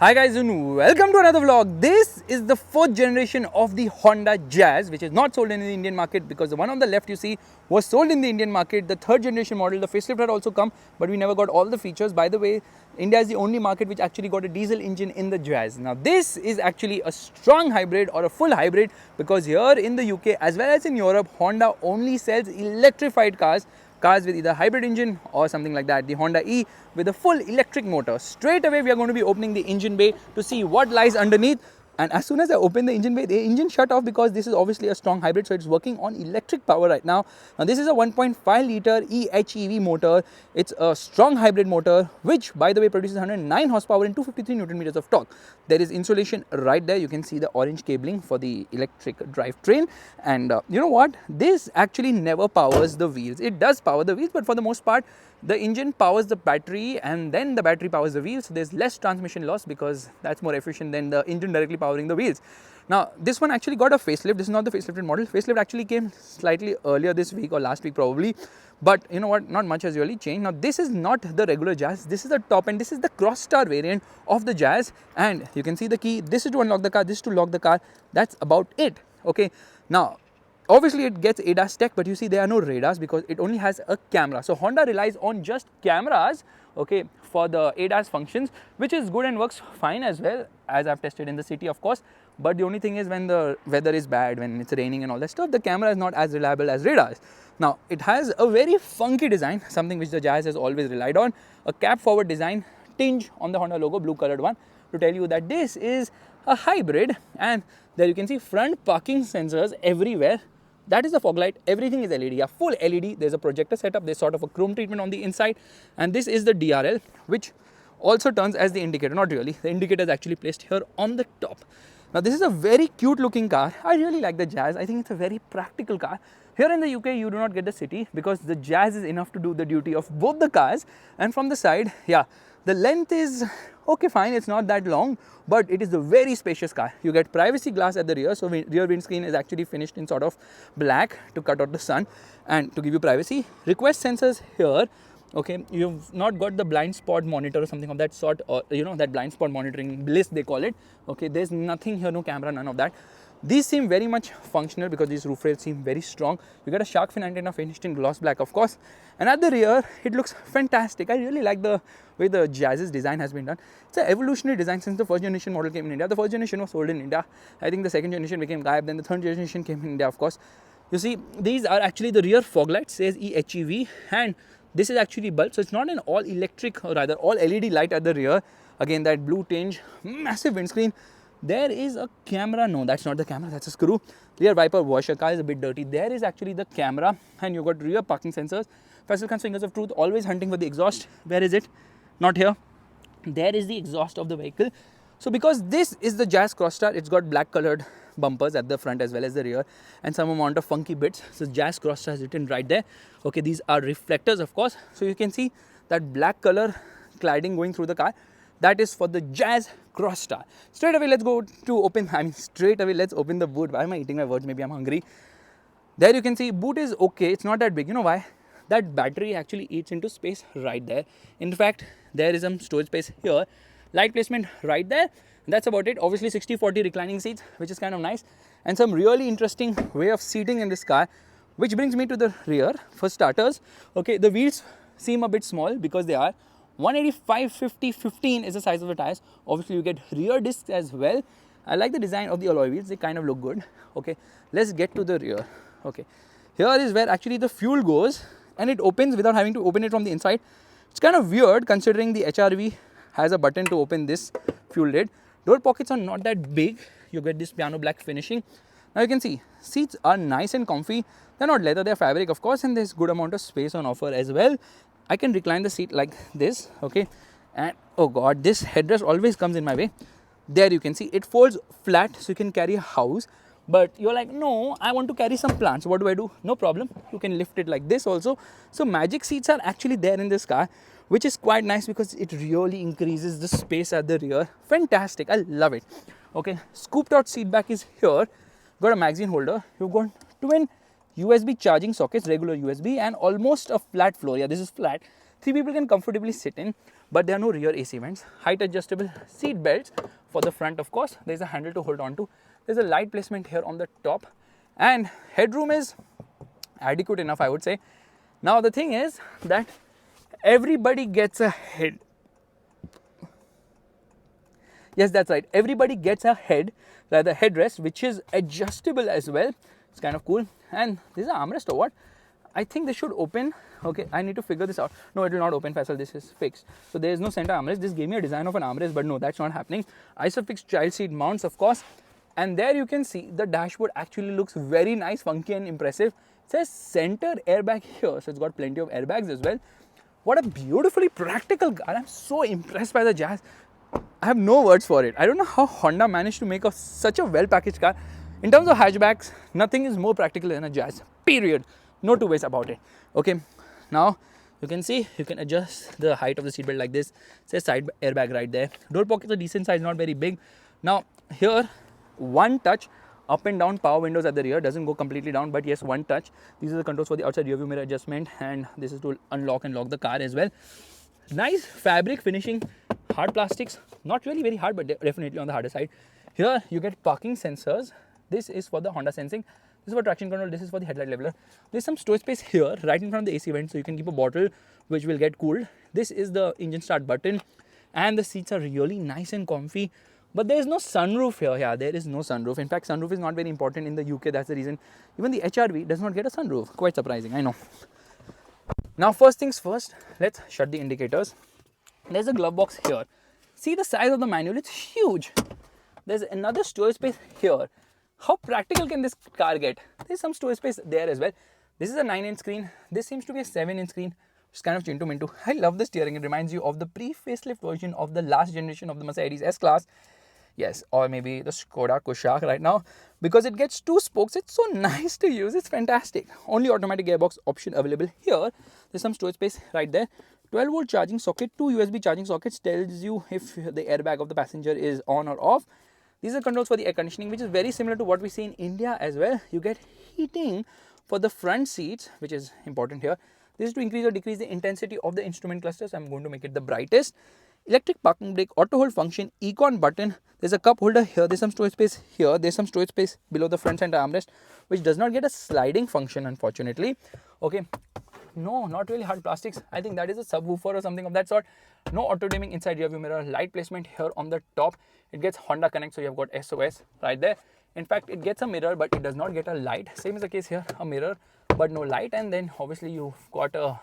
Hi guys and welcome to another vlog. This is the fourth generation of the Honda Jazz, which is not sold in the Indian market because the one on the left you see was sold in the Indian market. The third generation model, the facelift had also come, but we never got all the features. By the way, India is the only market which actually got a diesel engine in the Jazz. Now this is actually a strong hybrid or a full hybrid because here in the UK as well as in Europe, Honda only sells electrified cars with either hybrid engine or something like that. The Honda E with a full electric motor. Straight away we are going to be opening the engine bay to see what lies underneath. And as soon as I open the engine bay, the engine shut off because this is obviously a strong hybrid, so it's working on electric power right now. Now this is a 1.5 litre EHEV motor. It's a strong hybrid motor which by the way produces 109 horsepower and 253 Newton meters of torque. There is insulation right there. You can see the orange cabling for the electric drivetrain. And you know what? This actually never powers the wheels. It does power the wheels, but for the most part the engine powers the battery and then the battery powers the wheels. So there's less transmission loss because that's more efficient than the engine directly powering the wheels. Now this one actually got a facelift. This is not the facelifted model. Facelift actually came slightly earlier this week or last week probably, but you know what, not much has really changed. Now this is not the regular Jazz. This is the top end. This is the Crosstar variant of the Jazz, and you can see the key. This is to unlock the car, this is to lock the car. That's about it. Okay, now obviously it gets ADAS tech, but you see there are no radars because it only has a camera. So Honda relies on just cameras, okay, for the ADAS functions, which is good and works fine as well, as I've tested in the city of course. But the only thing is when the weather is bad, when it's raining and all that stuff, the camera is not as reliable as radars. Now it has a very funky design, something which the Jazz has always relied on. A cab forward design, tinge on the Honda logo, blue colored one, to tell you that this is a hybrid. And there you can see front parking sensors everywhere. That is the fog light. Everything is LED, a full LED. There's a projector setup. There's sort of a chrome treatment on the inside, and this is the DRL, which also turns as the indicator. Not really. The indicator is actually placed here on the top. Now this is a very cute looking car. I really like the Jazz. I think it's a very practical car. Here in the UK, you do not get the city because the Jazz is enough to do the duty of both the cars. And from the side, yeah, the length is okay, fine, it's not that long, but it is a very spacious car. You get privacy glass at the rear, so rear windscreen is actually finished in sort of black to cut out the sun and to give you privacy. Request sensors here, okay, you've not got the blind spot monitor or something of that sort, or you know, that blind spot monitoring bliss they call it. Okay, there's nothing here, no camera, none of that. These seem very much functional because these roof rails seem very strong. You get a shark fin antenna finished in gloss black of course, and at the rear it looks fantastic. I really like the way the Jazz's design has been done. It's an evolutionary design since the first generation model came in India. The first generation was sold in India. I think the second generation became Gaib, then the third generation came in India of course. You see, these are actually the rear fog light, says EHEV, and this is actually bulb, so it's not an all electric or rather all LED light at the rear. Again, that blue tinge, massive windscreen. There is a camera. No, that's not the camera, that's a screw. Rear wiper washer, car is a bit dirty. There is actually the camera, and you've got rear parking sensors. Faisal Khan's fingers of truth, always hunting for the exhaust. Where is it? Not here. There is the exhaust of the vehicle. So because this is the Jazz Crosstar, it's got black colored bumpers at the front as well as the rear and some amount of funky bits. So Jazz Crosstar is written right there. Okay, these are reflectors of course. So you can see that black color cladding going through the car. That is for the Jazz Crosstar. Straight away let's go to open, straight away let's open the boot. Why am I eating my words? Maybe I'm hungry. There you can see boot is okay, it's not that big. You know why? That battery actually eats into space right there. In fact, there is some storage space here. Light placement right there. That's about it. Obviously 60-40 reclining seats, which is kind of nice. And some really interesting way of seating in this car, which brings me to the rear. For starters, okay, the wheels seem a bit small because they are 185, 50, 15 is the size of the tires. Obviously you get rear discs as well. I like the design of the alloy wheels. They kind of look good. Okay, let's get to the rear. Okay, here is where actually the fuel goes, and it opens without having to open it from the inside. It's kind of weird considering the HRV has a button to open this fuel lid. Door pockets are not that big. You get this piano black finishing. Now you can see seats are nice and comfy. They're not leather, they're fabric of course, and there's good amount of space on offer as well. I can recline the seat like this, okay, and oh god, this headrest always comes in my way. There you can see it folds flat, so you can carry a house. But you're like, no, I want to carry some plants. What do? No problem, you can lift it like this also. So magic seats are actually there in this car, which is quite nice because it really increases the space at the rear. Fantastic, I love it. Okay, scooped out seat back is here. Got a magazine holder. You've got twin USB charging sockets, regular USB, and almost a flat floor. Yeah, this is flat. 3 people can comfortably sit in. but there are no rear AC vents. Height adjustable seat belts for the front, of course. There's a handle to hold on to. There's a light placement here on the top, and headroom is adequate enough, I would say. Now the thing is that everybody gets a head. Yes, that's right. Everybody gets a headrest, which is adjustable as well. It's kind of cool. And this is an armrest or what? I think this should open. Okay, I need to figure this out. No, it will not open, Faisal. This is fixed. So there is no center armrest. This gave me a design of an armrest, but no, that's not happening. Isofix child seat mounts, of course. And there you can see the dashboard actually looks very nice, funky and impressive. It says center airbag here. So it's got plenty of airbags as well. What a beautifully practical car. I'm so impressed by the Jazz. I have no words for it. I don't know how Honda managed to make such a well-packaged car. In terms of hatchbacks, nothing is more practical than a Jazz. Period. No two ways about it. Okay. Now, you can see, you can adjust the height of the seatbelt like this. It says side airbag right there. Door pockets are decent size, not very big. Now, here, one touch, up and down power windows at the rear. Doesn't go completely down, but yes, one touch. These are the controls for the outside rear view mirror adjustment, and this is to unlock and lock the car as well. Nice fabric finishing, hard plastics. Not really very hard, but definitely on the harder side. Here, you get parking sensors. This is for the Honda sensing. This is for traction control, this is for the headlight leveler. There's some storage space here, right in front of the AC vent, so you can keep a bottle which will get cooled. This is the engine start button, and the seats are really nice and comfy. But there is no sunroof here. Yeah, there is no sunroof. In fact, sunroof is not very important in the UK. That's the reason. Even the HRV does not get a sunroof. Quite surprising, I know. Now, first things first, let's shut the indicators. There's a glove box here. See the size of the manual, it's huge. There's another storage space here. How practical can this car get? There's some storage space there as well. This is a 9-inch screen. This seems to be a 7-inch screen, which is kind of chinto minto. I love the steering. It reminds you of the pre-facelift version of the last generation of the Mercedes S-Class. Yes, or maybe the Skoda Kushaq right now, because it gets 2 spokes. It's so nice to use. It's fantastic. Only automatic gearbox option available here. There's some storage space right there. 12-volt charging socket, 2 USB charging sockets, tells you if the airbag of the passenger is on or off. These are controls for the air conditioning, which is very similar to what we see in India as well. You get heating for the front seats, which is important here. This is to increase or decrease the intensity of the instrument cluster. So I'm going to make it the brightest. Electric parking brake, auto hold function, econ button. There's a cup holder here. There's some storage space here. There's some storage space below the front center armrest, which does not get a sliding function, unfortunately. Okay. No, not really hard plastics. I think that is a subwoofer or something of that sort. No auto dimming inside rear view mirror. Light placement here on the top. It gets Honda Connect, so you have got SOS right there. In fact, it gets a mirror, but it does not get a light. Same is the case here, a mirror, but no light. And then obviously you've got a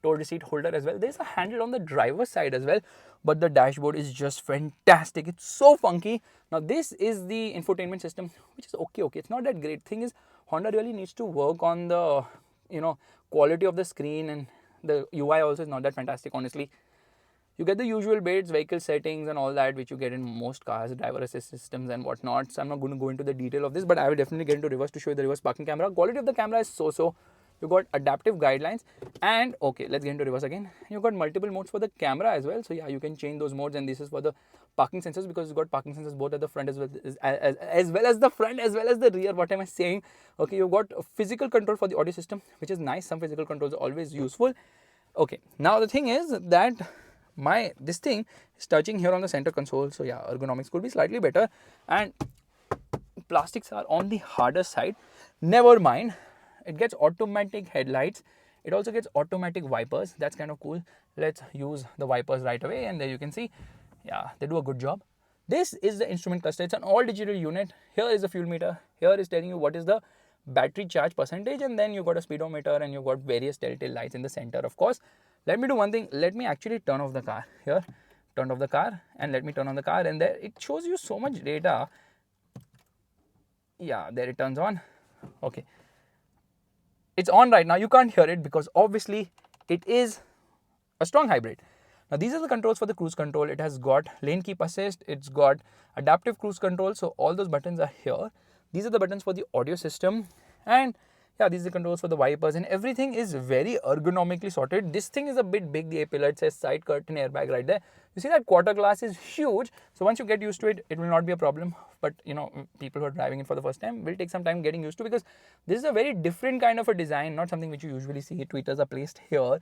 toll receipt holder as well. There's a handle on the driver's side as well, but the dashboard is just fantastic. It's so funky. Now this is the infotainment system, which is okay. It's not that great. Thing is, Honda really needs to work on the quality of the screen, and the UI also is not that fantastic, honestly. You get the usual bits, vehicle settings and all that, which you get in most cars, driver assist systems and whatnot. So I'm not going to go into the detail of this, but I will definitely get into reverse to show you the reverse parking camera. Quality of the camera is so-so. You got adaptive guidelines, and okay, let's get into reverse again. You got multiple modes for the camera as well. So yeah, you can change those modes, and this is for the parking sensors, because you got parking sensors both at the front as well as the front as well as the rear. What am I saying? Okay, you've got physical control for the audio system, which is nice. Some physical controls are always useful. Okay, now the thing is that this thing is touching here on the center console, so yeah, ergonomics could be slightly better, and plastics are on the harder side. Never mind. It gets automatic headlights. It also gets automatic wipers. That's kind of cool. Let's use the wipers right away, and there you can see, yeah, they do a good job. This is the instrument cluster. It's an all digital unit. Here is the fuel meter. Here is telling you what is the battery charge percentage, and then you got a speedometer, and you got various telltale lights in the center, of course. Let me do one thing. Let me actually turn off the car. Here, turn off the car, and let me turn on the car, and there it shows you so much data. Yeah, there it turns on. Okay. It's on right now. You can't hear it because obviously it is a strong hybrid. Now these are the controls for the cruise control. It has got lane keep assist. It's got adaptive cruise control. So all those buttons are here. These are the buttons for the audio system. And yeah, these are the controls for the wipers, and everything is very ergonomically sorted. This thing is a bit big, the A-pillar. It says side curtain airbag right there. You see that quarter glass is huge. So once you get used to it, it will not be a problem. But people who are driving it for the first time will take some time getting used to, because this is a very different kind of a design, not something which you usually see. Tweeters are placed here.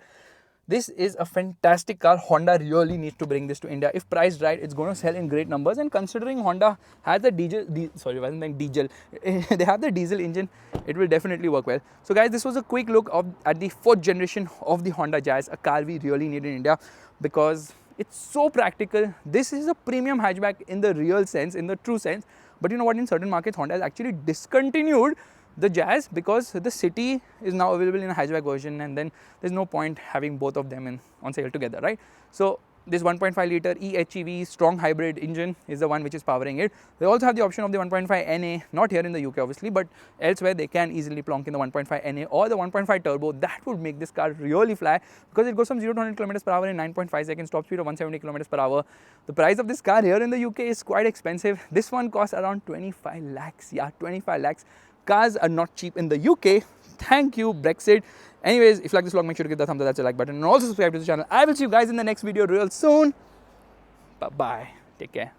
This is a fantastic car. Honda really needs to bring this to India. If priced right, it's going to sell in great numbers. And considering Honda has the diesel, they have the diesel engine, it will definitely work well. So guys, this was a quick look at the 4th generation of the Honda Jazz, a car we really need in India because it's so practical. This is a premium hatchback in the real sense, in the true sense. But you know what, in certain markets, Honda has actually discontinued the Jazz because the City is now available in a hatchback version, and then there's no point having both of them on sale together, right? So this 1.5 litre eHEV strong hybrid engine is the one which is powering it. They also have the option of the 1.5 NA, not here in the UK obviously, but elsewhere they can easily plonk in the 1.5 NA or the 1.5 turbo. That would make this car really fly because it goes from 0 to 100 km per hour in 9.5 seconds, top speed of 170 km per hour. The price of this car here in the UK is quite expensive. This one costs around 25 lakhs. Yeah, 25 lakhs. Cars are not cheap in the UK. Thank you, Brexit. Anyways, if you like this vlog, make sure to give the thumbs up, that's a like button, and also subscribe to the channel. I will see you guys in the next video real soon. Bye bye. Take care.